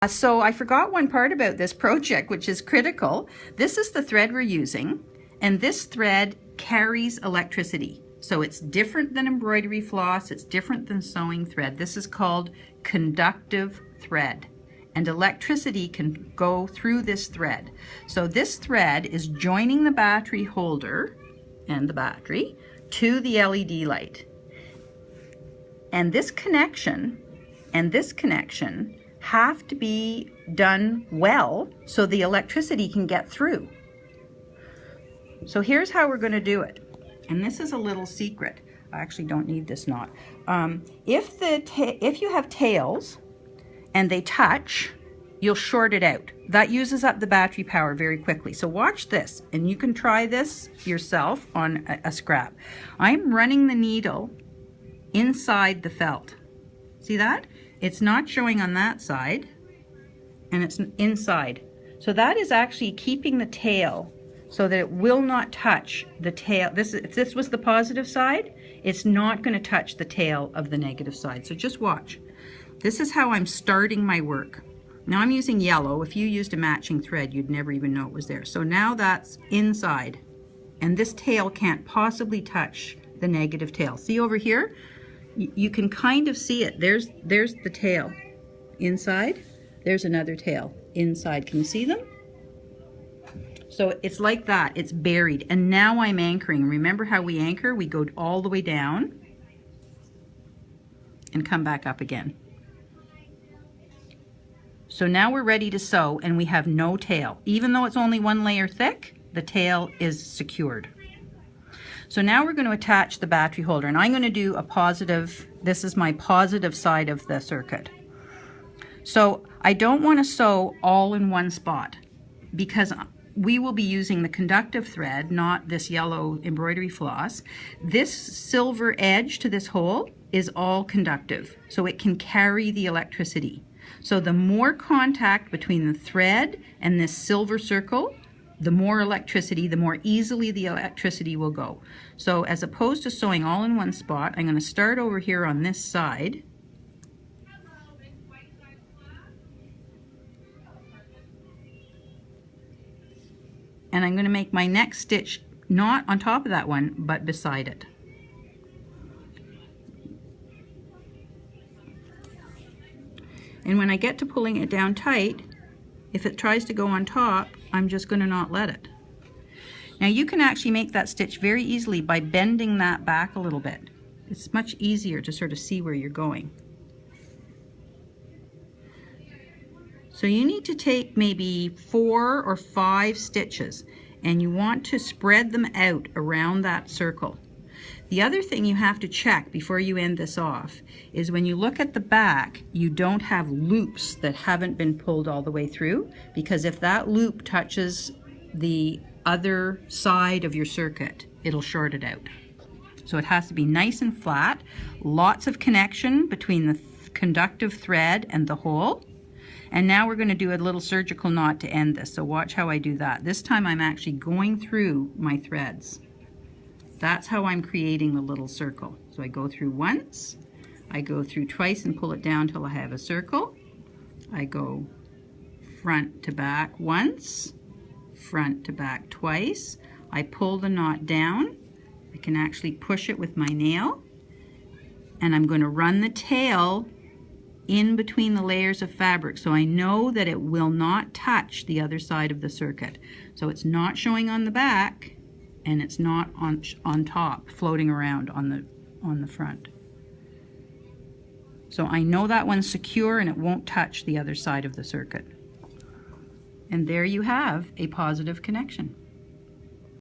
So I forgot one part about this project, which is critical. This is the thread we're using, and this thread carries electricity. So it's different than embroidery floss, it's different than sewing thread. This is called conductive thread, and electricity can go through this thread. So this thread is joining the battery holder and the battery to the LED light. And this connection and this connection have to be done well so the electricity can get through. So here's how we're going to do it. And this is a little secret. I actually don't need this knot. If you have tails and they touch, you'll short it out. That uses up the battery power very quickly. So watch this, and you can try this yourself on a scrap. I'm running the needle inside the felt. See that? It's not showing on that side, and it's inside. So that is actually keeping the tail so that it will not touch the tail. If this was the positive side, it's not going to touch the tail of the negative side. So just watch. This is how I'm starting my work. Now I'm using yellow. If you used a matching thread, you'd never even know it was there. So now that's inside, and this tail can't possibly touch the negative tail. See over here? You can kind of see it. There's the tail inside. There's another tail inside. Can you see them? So it's like that. It's buried. And now I'm anchoring. Remember how we anchor? We go all the way down and come back up again. So now we're ready to sew, and we have no tail. Even though it's only one layer thick, the tail is secured. So now we're going to attach the battery holder, and I'm going to do a positive. This is my positive side of the circuit. So I don't want to sew all in one spot because we will be using the conductive thread, not this yellow embroidery floss. This silver edge to this hole is all conductive, so it can carry the electricity. So the more contact between the thread and this silver circle, the more electricity, the more easily the electricity will go. So as opposed to sewing all in one spot, I'm going to start over here on this side. And I'm going to make my next stitch not on top of that one, but beside it. And when I get to pulling it down tight, if it tries to go on top, I'm just going to not let it. Now you can actually make that stitch very easily by bending that back a little bit. It's much easier to sort of see where you're going. So you need to take maybe 4 or 5 stitches, and you want to spread them out around that circle. The other thing you have to check before you end this off is when you look at the back, you don't have loops that haven't been pulled all the way through, because if that loop touches the other side of your circuit, it'll short it out. So it has to be nice and flat, lots of connection between the conductive thread and the hole. And now we're going to do a little surgical knot to end this. So watch how I do that. This time I'm actually going through my threads. That's how I'm creating the little circle. So I go through once, I go through twice and pull it down till I have a circle. I go front to back once, front to back twice. I pull the knot down. I can actually push it with my nail, and I'm going to run the tail in between the layers of fabric so I know that it will not touch the other side of the circuit. So it's not showing on the back, and it's not on top, floating around on the front. So I know that one's secure and it won't touch the other side of the circuit. And there you have a positive connection.